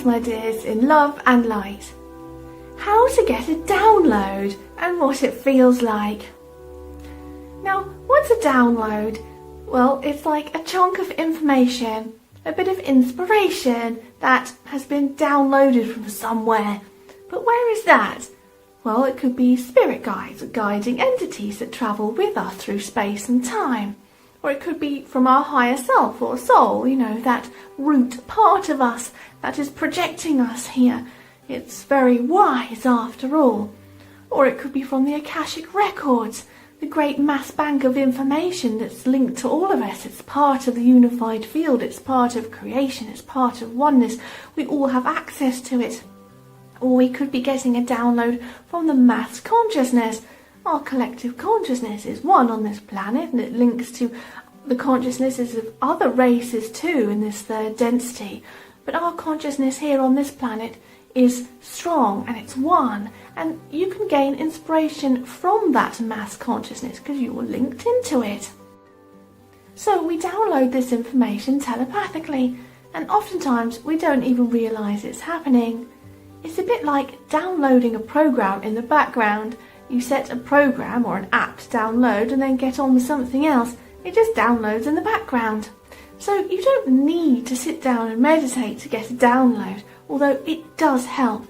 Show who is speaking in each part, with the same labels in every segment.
Speaker 1: my dears, in love and light. How to get a download and what it feels like. Now, what's a download? Well, it's like a chunk of information, a bit of inspiration that has been downloaded from somewhere. But where is that? Well, it could be spirit guides or guiding entities that travel with us through space and time. Or it could be from our higher self or soul, that root part of us that is projecting us here. It's very wise after all. Or it could be from the Akashic records, the great mass bank of information that's linked to all of us. It's part of the unified field, it's part of creation, it's part of oneness. We all have access to it. Or we could be getting a download from the mass consciousness. Our collective consciousness is one on this planet, and it links to the consciousnesses of other races too in this third density. But our consciousness here on this planet is strong and it's one, and you can gain inspiration from that mass consciousness because you are linked into it. So we download this information telepathically, and oftentimes we don't even realise it's happening. It's a bit like downloading a program in the background. You set a program or an app to download and then get on with something else. It just downloads in the background. So you don't need to sit down and meditate to get a download, although it does help.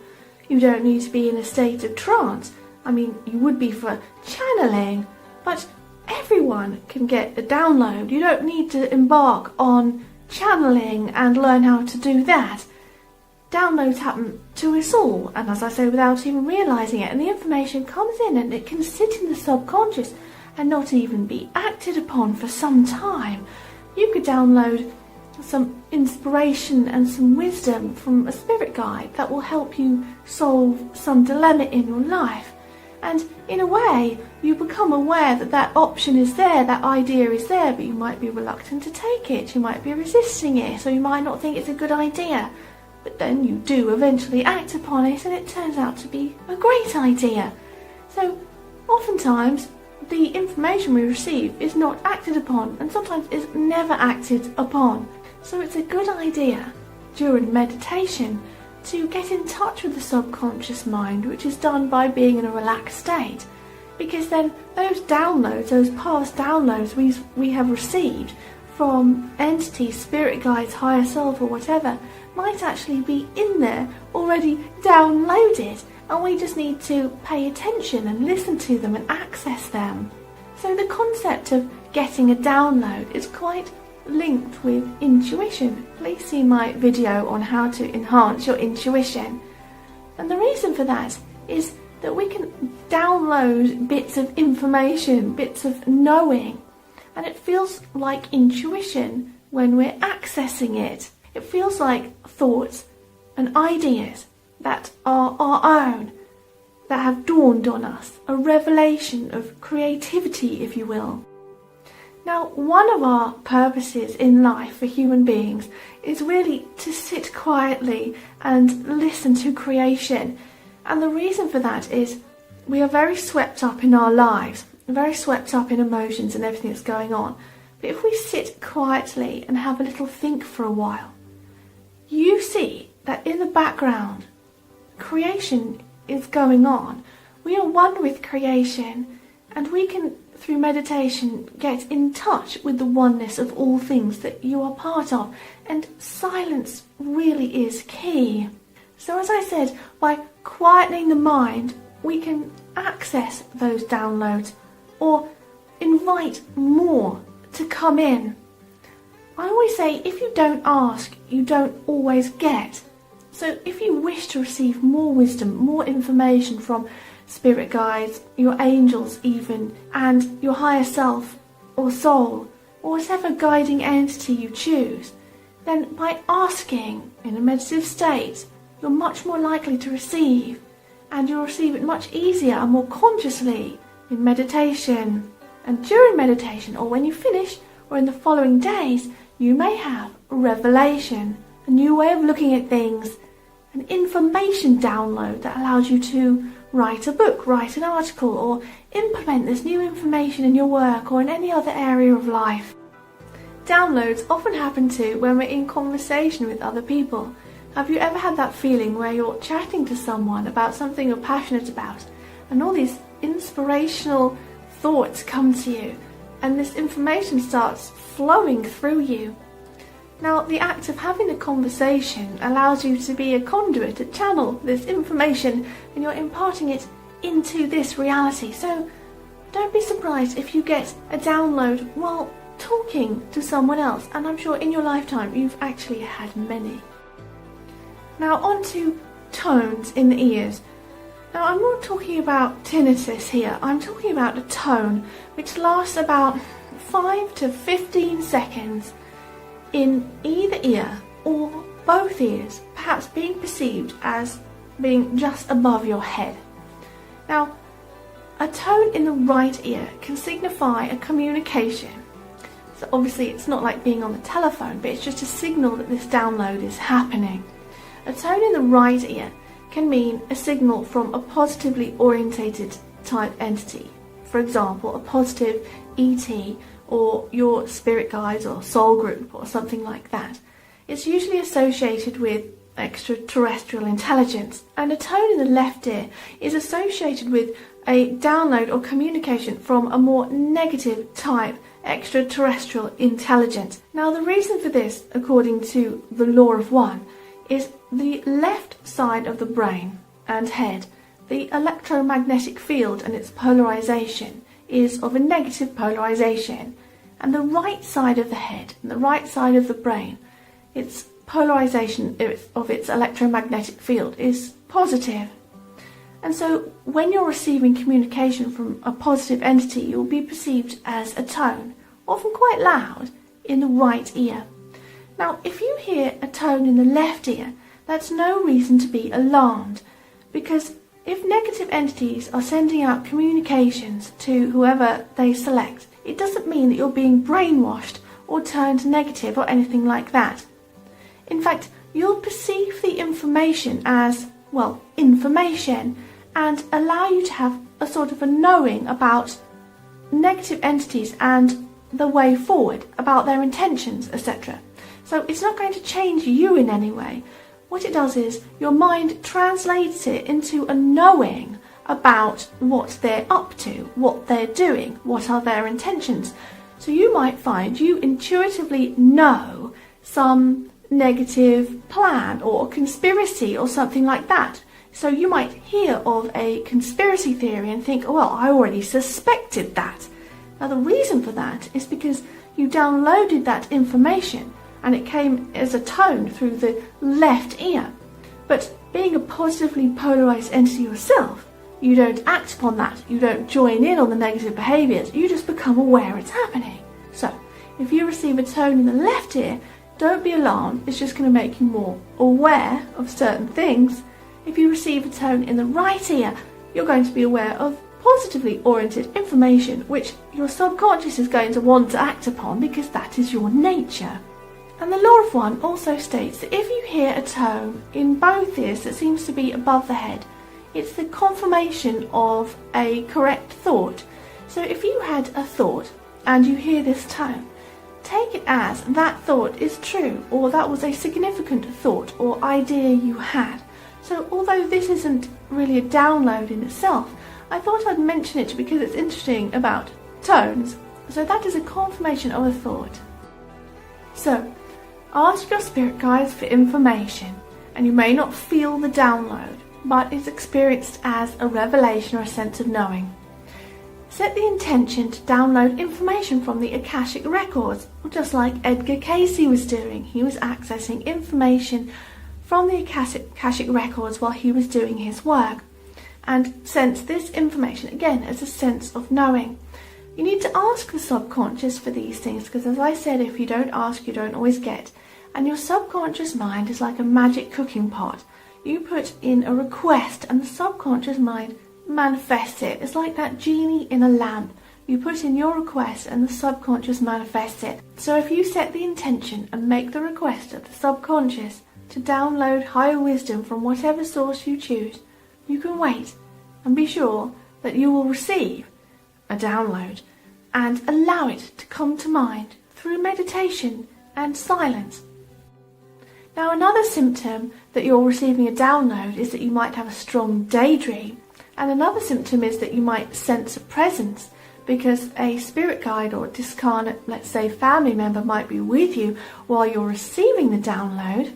Speaker 1: You don't need to be in a state of trance. I mean, you would be for channeling, but everyone can get a download. You don't need to embark on channeling and learn how to do that. Downloads happen to us all, and as I say, without even realising it, and the information comes in and it can sit in the subconscious and not even be acted upon for some time. You could download some inspiration and some wisdom from a spirit guide that will help you solve some dilemma in your life. And in a way, you become aware that that option is there, that idea is there, but you might be reluctant to take it, you might be resisting it, or you might not think it's a good idea. But then you do eventually act upon it, and it turns out to be a great idea. So oftentimes the information we receive is not acted upon, and sometimes is never acted upon. So it's a good idea during meditation to get in touch with the subconscious mind, which is done by being in a relaxed state, because then those downloads, those past downloads we have received from entities, spirit guides, higher self or whatever, might actually be in there already downloaded, and we just need to pay attention and listen to them and access them. So the concept of getting a download is quite linked with intuition. Please see my video on how to enhance your intuition. And the reason for that is that we can download bits of information, bits of knowing, and it feels like intuition when we're accessing it. It feels like thoughts and ideas that are our own, that have dawned on us, a revelation of creativity, if you will. Now, one of our purposes in life for human beings is really to sit quietly and listen to creation. And the reason for that is we are very swept up in our lives, very swept up in emotions and everything that's going on. But if we sit quietly and have a little think for a while, you see that in the background, creation is going on. We are one with creation, and we can, through meditation, get in touch with the oneness of all things that you are part of. And silence really is key. So as I said, by quietening the mind, we can access those downloads or invite more to come in. I always say, if you don't ask, you don't always get. So if you wish to receive more wisdom, more information from spirit guides, your angels even, and your higher self or soul, or whatever guiding entity you choose, then by asking in a meditative state, you're much more likely to receive, and you'll receive it much easier and more consciously in meditation. And during meditation, or when you finish, or in the following days, you may have a revelation, a new way of looking at things, an information download that allows you to write a book, write an article, or implement this new information in your work or in any other area of life. Downloads often happen too when we're in conversation with other people, Have you ever had that feeling where you're chatting to someone about something you're passionate about, and all these inspirational thoughts come to you, and this information starts flowing through you? Now, the act of having a conversation allows you to be a conduit, to channel this information, and you're imparting it into this reality. So don't be surprised if you get a download while talking to someone else, and I'm sure in your lifetime you've actually had many. Now on to tones in the ears. Now I'm not talking about tinnitus here, I'm talking about a tone which lasts about 5 to 15 seconds in either ear or both ears, perhaps being perceived as being just above your head. Now, a tone in the right ear can signify a communication. So obviously it's not like being on the telephone, but it's just a signal that this download is happening. A tone in the right ear can mean a signal from a positively orientated type entity. For example, a positive ET or your spirit guides or soul group or something like that. It's usually associated with extraterrestrial intelligence, and a tone in the left ear is associated with a download or communication from a more negative type extraterrestrial intelligence. Now the reason for this, according to the law of one, is the left side of the brain and head, the electromagnetic field and its polarization is of a negative polarization, and the right side of the head and the right side of the brain, its polarization of its electromagnetic field is positive. And so when you're receiving communication from a positive entity, you'll be perceived as a tone, often quite loud, in the right ear. Now, if you hear a tone in the left ear, that's no reason to be alarmed, because if negative entities are sending out communications to whoever they select, it doesn't mean that you're being brainwashed or turned negative or anything like that. In fact, you'll perceive the information as, well, information, and allow you to have a sort of a knowing about negative entities and the way forward, about their intentions, etc. So it's not going to change you in any way. What it does is your mind translates it into a knowing about what they're up to, what they're doing, what are their intentions. So you might find you intuitively know some negative plan or conspiracy or something like that. So you might hear of a conspiracy theory and think, oh, well, I already suspected that. Now the reason for that is because you downloaded that information and it came as a tone through the left ear. But being a positively polarized entity yourself, you don't act upon that, you don't join in on the negative behaviours, you just become aware it's happening. So if you receive a tone in the left ear, don't be alarmed, it's just going to make you more aware of certain things. If you receive a tone in the right ear, you're going to be aware of positively oriented information which your subconscious is going to want to act upon because that is your nature. And the law of one also states that if you hear a tone in both ears that seems to be above the head, it's the confirmation of a correct thought. So if you had a thought and you hear this tone, take it as that thought is true, or that was a significant thought or idea you had. So although this isn't really a download in itself, I thought I'd mention it because it's interesting about tones. So that is a confirmation of a thought. So ask your spirit guides for information, and you may not feel the download, but it's experienced as a revelation or a sense of knowing. Set the intention to download information from the Akashic records, just like Edgar Cayce was doing. He was accessing information from the Akashic records while he was doing his work, and sense this information again as a sense of knowing. You need to ask the subconscious for these things, because as I said, if you don't ask, you don't always get. And your subconscious mind is like a magic cooking pot. You put in a request and the subconscious mind manifests it. It's like that genie in a lamp. You put in your request and the subconscious manifests it. So if you set the intention and make the request of the subconscious to download higher wisdom from whatever source you choose, you can wait and be sure that you will receive a download and allow it to come to mind through meditation and silence. Now, another symptom that you're receiving a download is that you might have a strong daydream. And another symptom is that you might sense a presence because a spirit guide or discarnate, let's say, family member might be with you while you're receiving the download.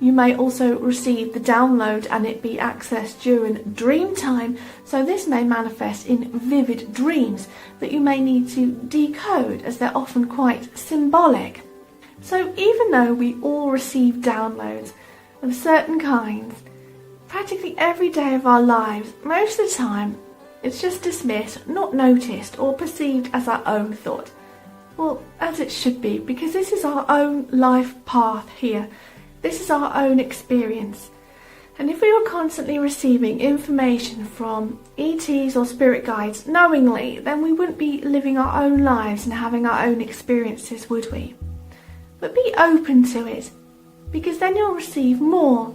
Speaker 1: You may also receive the download and it be accessed during dream time, so this may manifest in vivid dreams that you may need to decode, as they're often quite symbolic. So even though we all receive downloads of certain kinds, practically every day of our lives, most of the time, it's just dismissed, not noticed, or perceived as our own thought. Well, as it should be, because this is our own life path here. This is our own experience. And if we were constantly receiving information from ETs or spirit guides knowingly, then we wouldn't be living our own lives and having our own experiences, would we? But be open to it, because then you'll receive more.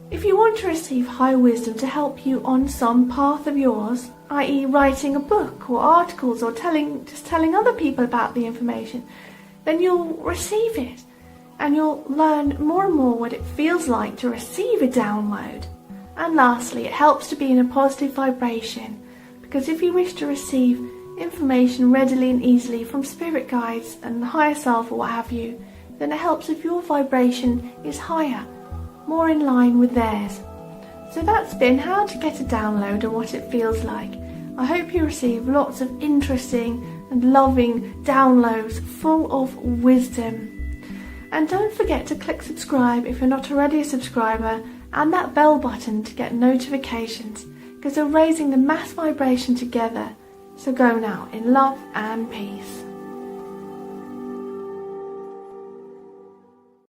Speaker 1: If you want to receive high wisdom to help you on some path of yours, i.e. writing a book or articles or just telling other people about the information, then you'll receive it. And you'll learn more and more what it feels like to receive a download. And lastly, it helps to be in a positive vibration, because if you wish to receive information readily and easily from spirit guides and the higher self or what have you, then it helps if your vibration is higher, more in line with theirs. So that's been how to get a download and what it feels like. I hope you receive lots of interesting and loving downloads full of wisdom. And don't forget to click subscribe if you're not already a subscriber, and that bell button to get notifications, because we're raising the mass vibration together. So go now in love and peace.